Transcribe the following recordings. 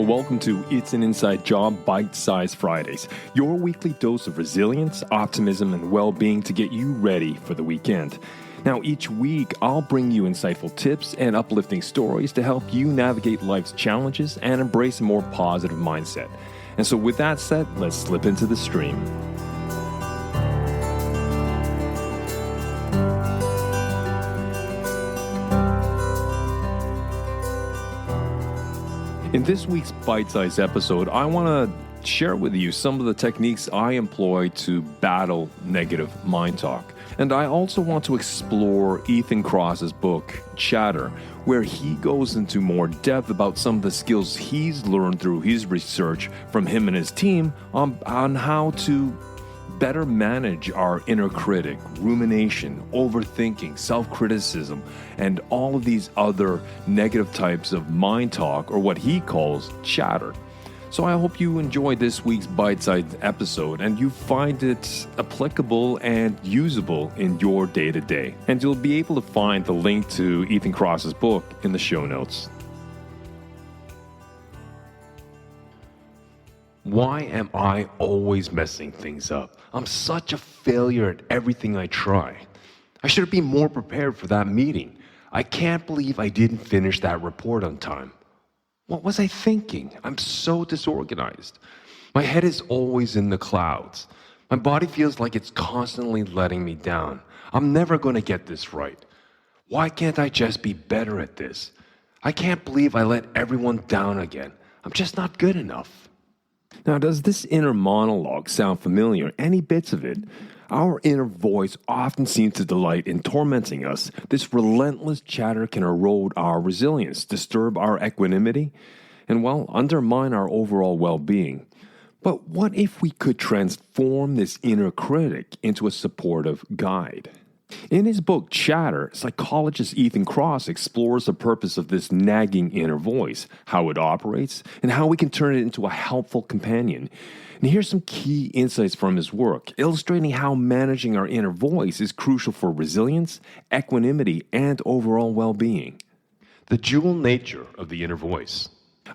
Well, welcome to It's an Inside Job BiteSize Fridays, your weekly dose of resilience, optimism, and well-being to get you ready for the weekend. Now, each week, I'll bring you insightful tips and uplifting stories to help you navigate life's challenges and embrace a more positive mindset. And so with that said, let's slip into the stream. In this week's Bite-Size episode, I want to share with you some of the techniques I employ to battle negative mind talk. And I also want to explore Ethan Kross's book, Chatter, where he goes into more depth about some of the skills he's learned through his research from him and his team on how to better manage our inner critic, rumination, overthinking, self-criticism, and all of these other negative types of mind talk, or what he calls chatter. So I hope you enjoy this week's Bite-Size episode and you find it applicable and usable in your day-to-day. And you'll be able to find the link to Ethan Kross's book in the show notes. Why am I always messing things up? I'm such a failure at everything I try. I should have been more prepared for that meeting. I can't believe I didn't finish that report on time. What was I thinking? I'm so disorganized. My head is always in the clouds. My body feels like it's constantly letting me down. I'm never going to get this right. Why can't I just be better at this? I can't believe I let everyone down again. I'm just not good enough. Now, does this inner monologue sound familiar? Any bits of it? Our inner voice often seems to delight in tormenting us. This relentless chatter can erode our resilience, disturb our equanimity, and, undermine our overall well-being. But what if we could transform this inner critic into a supportive guide? In his book, Chatter, psychologist Ethan Kross explores the purpose of this nagging inner voice, how it operates, and how we can turn it into a helpful companion. And here's some key insights from his work, illustrating how managing our inner voice is crucial for resilience, equanimity, and overall well-being. The dual nature of the inner voice.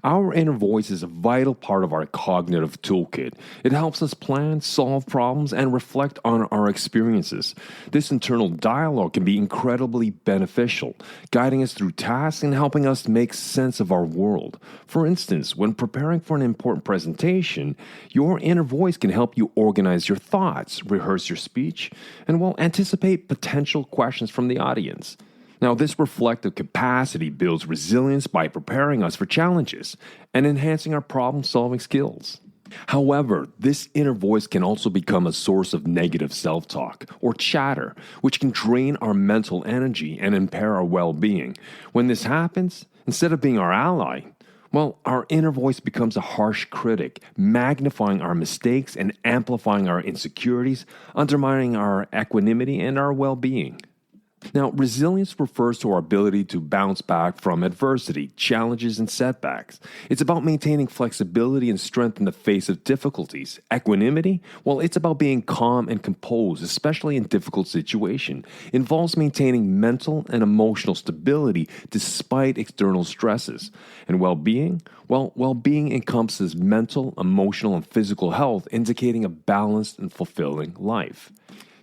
Our inner voice is a vital part of our cognitive toolkit. It helps us plan, solve problems, and reflect on our experiences. This internal dialogue can be incredibly beneficial, guiding us through tasks and helping us make sense of our world. For instance, when preparing for an important presentation, your inner voice can help you organize your thoughts, rehearse your speech, and anticipate potential questions from the audience. Now, this reflective capacity builds resilience by preparing us for challenges and enhancing our problem-solving skills. However, this inner voice can also become a source of negative self-talk or chatter, which can drain our mental energy and impair our well-being. When this happens, instead of being our ally, our inner voice becomes a harsh critic, magnifying our mistakes and amplifying our insecurities, undermining our equanimity and our well-being. Now, resilience refers to our ability to bounce back from adversity, challenges, and setbacks. It's about maintaining flexibility and strength in the face of difficulties. Equanimity, it's about being calm and composed, especially in difficult situations. It involves maintaining mental and emotional stability despite external stresses. And well-being? Well-being encompasses mental, emotional, and physical health, indicating a balanced and fulfilling life.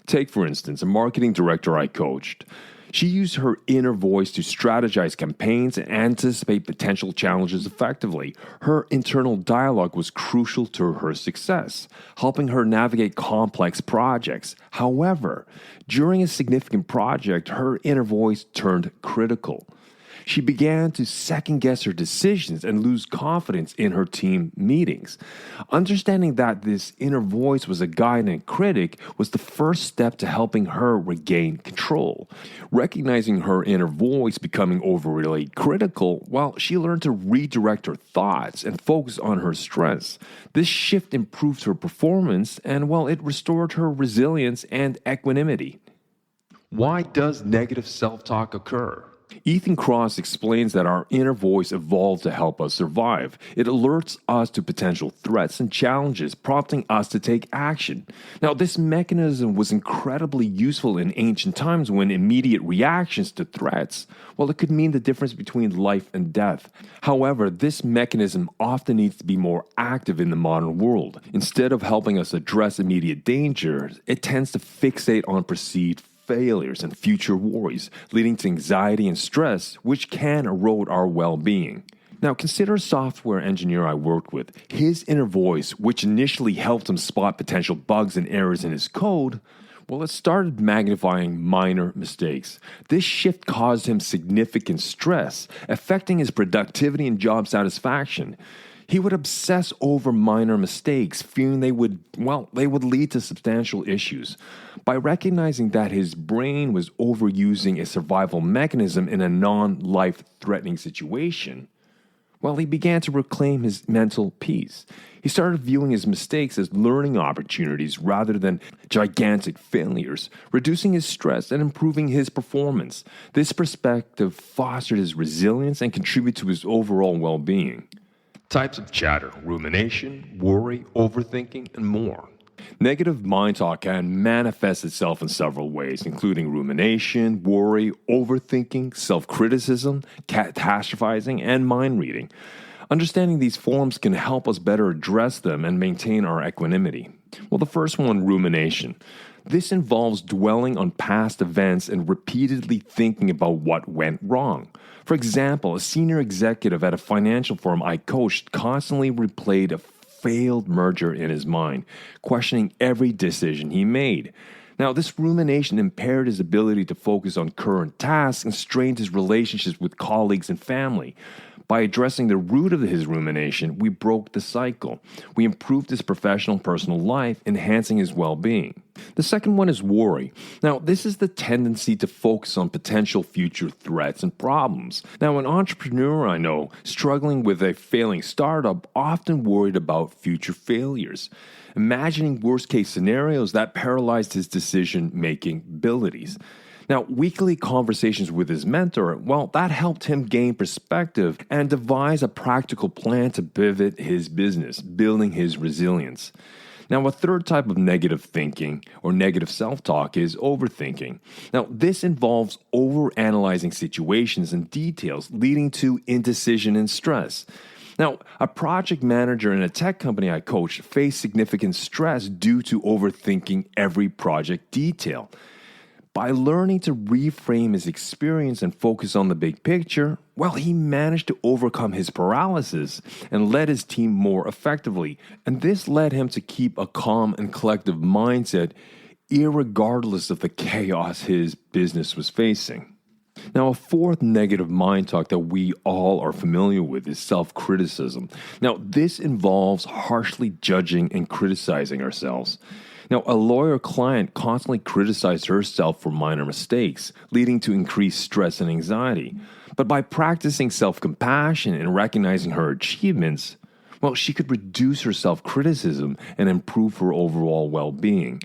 Take, for instance, a marketing director I coached. She used her inner voice to strategize campaigns and anticipate potential challenges effectively. Her internal dialogue was crucial to her success, helping her navigate complex projects. However, during a significant project, her inner voice turned critical. She began to second-guess her decisions and lose confidence in her team meetings. Understanding that this inner voice was a guide and critic was the first step to helping her regain control. Recognizing her inner voice becoming overly critical, she learned to redirect her thoughts and focus on her strengths. This shift improved her performance and, it restored her resilience and equanimity. Why does negative self-talk occur? Ethan Kross explains that our inner voice evolved to help us survive. It alerts us to potential threats and challenges, prompting us to take action. Now, this mechanism was incredibly useful in ancient times when immediate reactions to threats, well, it could mean the difference between life and death. However, this mechanism often needs to be more active in the modern world. Instead of helping us address immediate danger, it tends to fixate on perceived failures and future worries, leading to anxiety and stress, which can erode our well-being. Now, consider a software engineer I worked with. His inner voice, which initially helped him spot potential bugs and errors in his code, well, it started magnifying minor mistakes. This shift caused him significant stress, affecting his productivity and job satisfaction. He would obsess over minor mistakes, fearing they would lead to substantial issues. By recognizing that his brain was overusing a survival mechanism in a non-life-threatening situation, well, he began to reclaim his mental peace. He started viewing his mistakes as learning opportunities rather than gigantic failures, reducing his stress and improving his performance. This perspective fostered his resilience and contributed to his overall well-being. Types of chatter: rumination, worry, overthinking, and more. Negative mind talk can manifest itself in several ways, including rumination, worry, overthinking, self-criticism, catastrophizing, and mind reading. Understanding these forms can help us better address them and maintain our equanimity. Well, the first one, rumination. This involves dwelling on past events and repeatedly thinking about what went wrong. For example, a senior executive at a financial firm I coached constantly replayed a failed merger in his mind, questioning every decision he made. Now, this rumination impaired his ability to focus on current tasks and strained his relationships with colleagues and family. By addressing the root of his rumination, we broke the cycle. We improved his professional and personal life, enhancing his well-being. The second one is worry. Now, this is the tendency to focus on potential future threats and problems. Now, an entrepreneur I know struggling with a failing startup often worried about future failures, imagining worst-case scenarios that paralyzed his decision-making abilities. Now, weekly conversations with his mentor, well, that helped him gain perspective and devise a practical plan to pivot his business, building his resilience. Now, a third type of negative thinking or negative self-talk is overthinking. Now, this involves overanalyzing situations and details, leading to indecision and stress. Now, a project manager in a tech company I coached faced significant stress due to overthinking every project detail. By learning to reframe his experience and focus on the big picture, well, he managed to overcome his paralysis and led his team more effectively. And this led him to keep a calm and collective mindset, irregardless of the chaos his business was facing. Now, a fourth negative mind talk that we all are familiar with is self-criticism. Now, this involves harshly judging and criticizing ourselves. Now, a lawyer client constantly criticized herself for minor mistakes, leading to increased stress and anxiety. But by practicing self-compassion and recognizing her achievements, well, she could reduce her self-criticism and improve her overall well-being.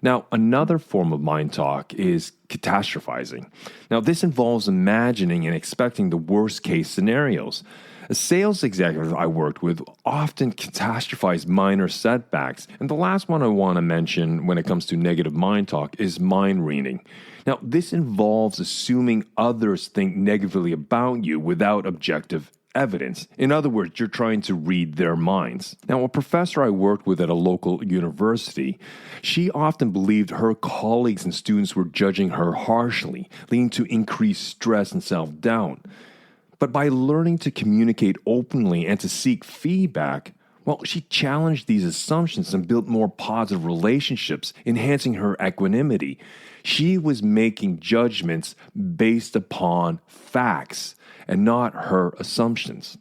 Now, another form of mind talk is catastrophizing. Now, this involves imagining and expecting the worst-case scenarios. A sales executive I worked with often catastrophized minor setbacks. And the last one I want to mention when it comes to negative mind talk is mind reading. Now, this involves assuming others think negatively about you without objective evidence. In other words, you're trying to read their minds. Now, a professor I worked with at a local university, she often believed her colleagues and students were judging her harshly, leading to increased stress and self-doubt. But by learning to communicate openly and to seek feedback, well, she challenged these assumptions and built more positive relationships, enhancing her equanimity. She was making judgments based upon facts and not her assumptions.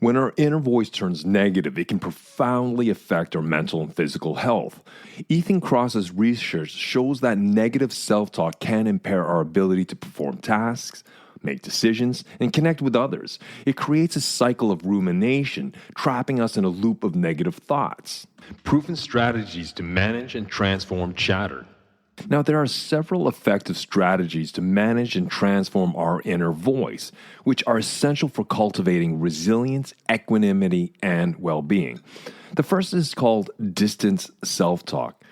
When our inner voice turns negative, it can profoundly affect our mental and physical health. Ethan Kross's research shows that negative self-talk can impair our ability to perform tasks, make decisions, and connect with others. It creates a cycle of rumination, trapping us in a loop of negative thoughts. Proven strategies to manage and transform chatter. Now, there are several effective strategies to manage and transform our inner voice, which are essential for cultivating resilience, equanimity, and well being. The first is called distance self talk.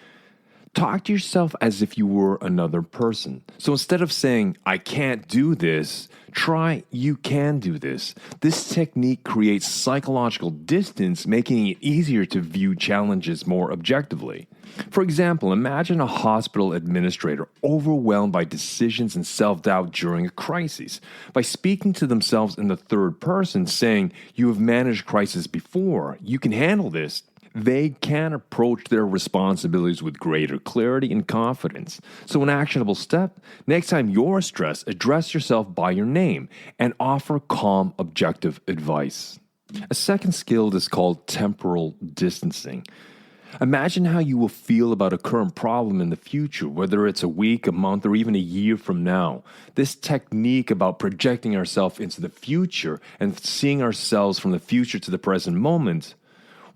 Talk to yourself as if you were another person. So instead of saying, I can't do this, try, you can do this. This technique creates psychological distance, making it easier to view challenges more objectively. For example, imagine a hospital administrator overwhelmed by decisions and self-doubt during a crisis. By speaking to themselves in the third person, saying, you have managed crisis before, you can handle this, they can approach their responsibilities with greater clarity and confidence. So an actionable step, next time you're stressed, address yourself by your name and offer calm, objective advice. A second skill is called temporal distancing. Imagine how you will feel about a current problem in the future, whether it's a week, a month, or even a year from now. This technique about projecting ourselves into the future and seeing ourselves from the future to the present moment,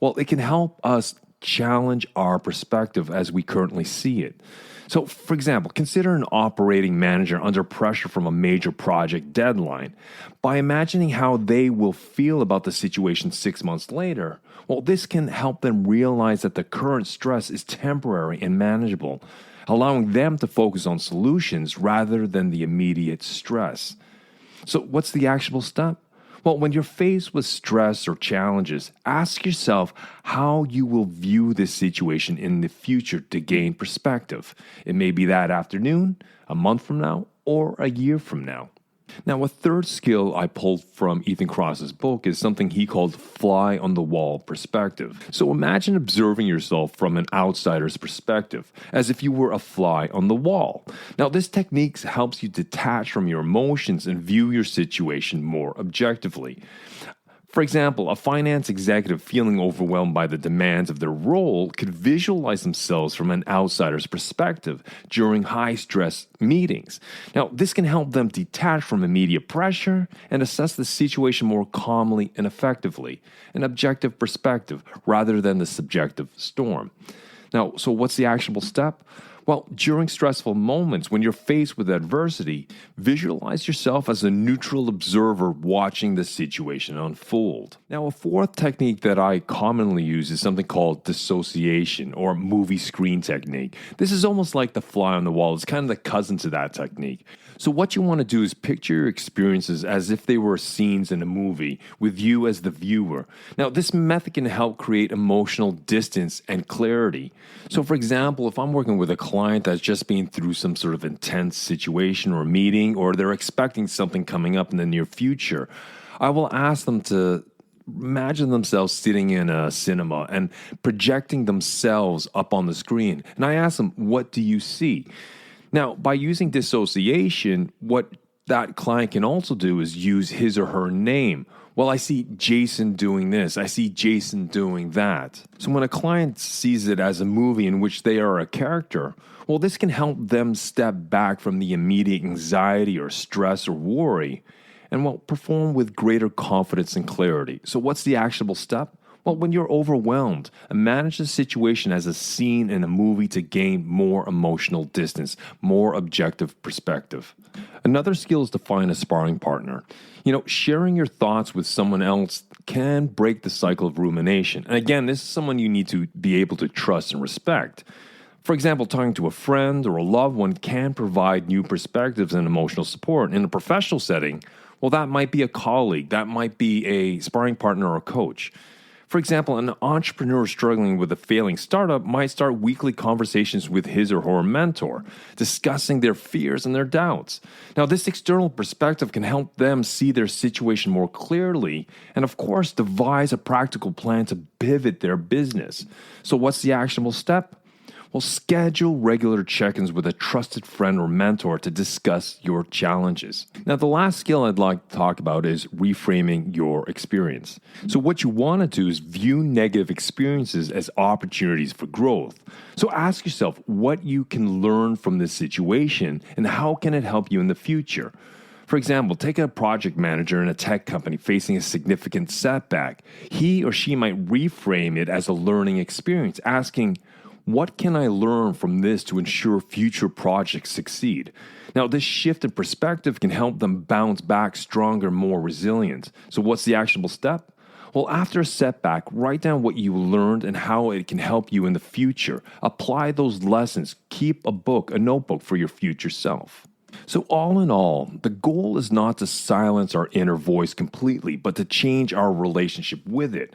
well, it can help us challenge our perspective as we currently see it. So, for example, consider an operating manager under pressure from a major project deadline. By imagining how they will feel about the situation 6 months later, well, this can help them realize that the current stress is temporary and manageable, allowing them to focus on solutions rather than the immediate stress. So, what's the actionable step? Well, when you're faced with stress or challenges, ask yourself how you will view this situation in the future to gain perspective. It may be that afternoon, a month from now, or a year from now. Now, a third skill I pulled from Ethan Kross's book is something he called fly on the wall perspective. So imagine observing yourself from an outsider's perspective, as if you were a fly on the wall. Now, this technique helps you detach from your emotions and view your situation more objectively. For example, a finance executive feeling overwhelmed by the demands of their role could visualize themselves from an outsider's perspective during high-stress meetings. Now, this can help them detach from immediate pressure and assess the situation more calmly and effectively, an objective perspective rather than the subjective storm. Now, so what's the actionable step? Well, during stressful moments, when you're faced with adversity, visualize yourself as a neutral observer watching the situation unfold. Now, a fourth technique that I commonly use is something called dissociation or movie screen technique. This is almost like the fly on the wall. It's kind of the cousin to that technique. So what you want to do is picture your experiences as if they were scenes in a movie with you as the viewer. Now, this method can help create emotional distance and clarity. So, for example, if I'm working with a client that's just been through some sort of intense situation or meeting, or they're expecting something coming up in the near future, I will ask them to imagine themselves sitting in a cinema and projecting themselves up on the screen. And I ask them, what do you see? Now, by using dissociation, what that client can also do is use his or her name. Well, I see Jason doing this. I see Jason doing that. So when a client sees it as a movie in which they are a character, well, this can help them step back from the immediate anxiety or stress or worry and perform with greater confidence and clarity. So what's the actionable step? Well, when you're overwhelmed, manage the situation as a scene in a movie to gain more emotional distance, more objective perspective. Another skill is to find a sparring partner. Sharing your thoughts with someone else can break the cycle of rumination. And again, this is someone you need to be able to trust and respect. For example, talking to a friend or a loved one can provide new perspectives and emotional support. In a professional setting, well, that might be a colleague, that might be a sparring partner or a coach. For example, an entrepreneur struggling with a failing startup might start weekly conversations with his or her mentor, discussing their fears and their doubts. Now, this external perspective can help them see their situation more clearly and, of course, devise a practical plan to pivot their business. So what's the actionable step? Well, schedule regular check-ins with a trusted friend or mentor to discuss your challenges. Now, the last skill I'd like to talk about is reframing your experience. So what you want to do is view negative experiences as opportunities for growth. So ask yourself what you can learn from this situation and how can it help you in the future. For example, take a project manager in a tech company facing a significant setback. He or she might reframe it as a learning experience, asking, What can I learn from this to ensure future projects succeed? Now, this shift in perspective can help them bounce back stronger, more resilient. So what's the actionable step? Well, after a setback, write down what you learned and how it can help you in the future. Apply those lessons. Keep a book, a notebook for your future self. So all in all, the goal is not to silence our inner voice completely, but to change our relationship with it.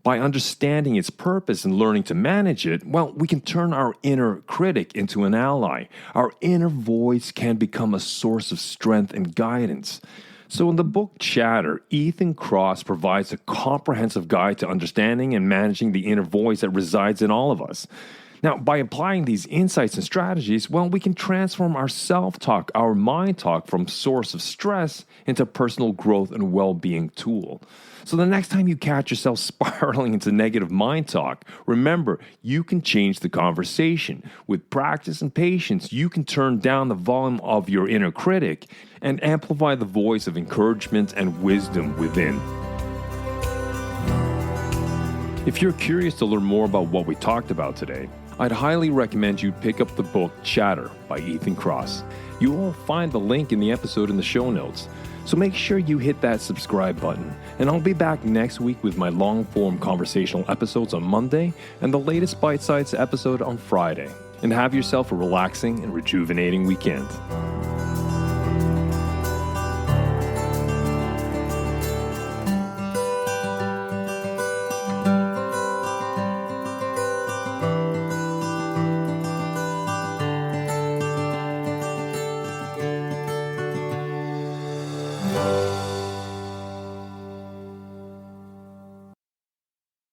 By understanding its purpose and learning to manage it, well, we can turn our inner critic into an ally. Our inner voice can become a source of strength and guidance. So in the book Chatter, Ethan Kross provides a comprehensive guide to understanding and managing the inner voice that resides in all of us. Now, by applying these insights and strategies, well, we can transform our self-talk, our mind talk from source of stress into personal growth and well-being tool. So the next time you catch yourself spiraling into negative mind talk, remember, you can change the conversation. With practice and patience, you can turn down the volume of your inner critic and amplify the voice of encouragement and wisdom within. If you're curious to learn more about what we talked about today, I'd highly recommend you pick up the book Chatter by Ethan Kross. You will find the link in the episode in the show notes. So make sure you hit that subscribe button. And I'll be back next week with my long-form conversational episodes on Monday and the latest BiteSize episode on Friday. And have yourself a relaxing and rejuvenating weekend.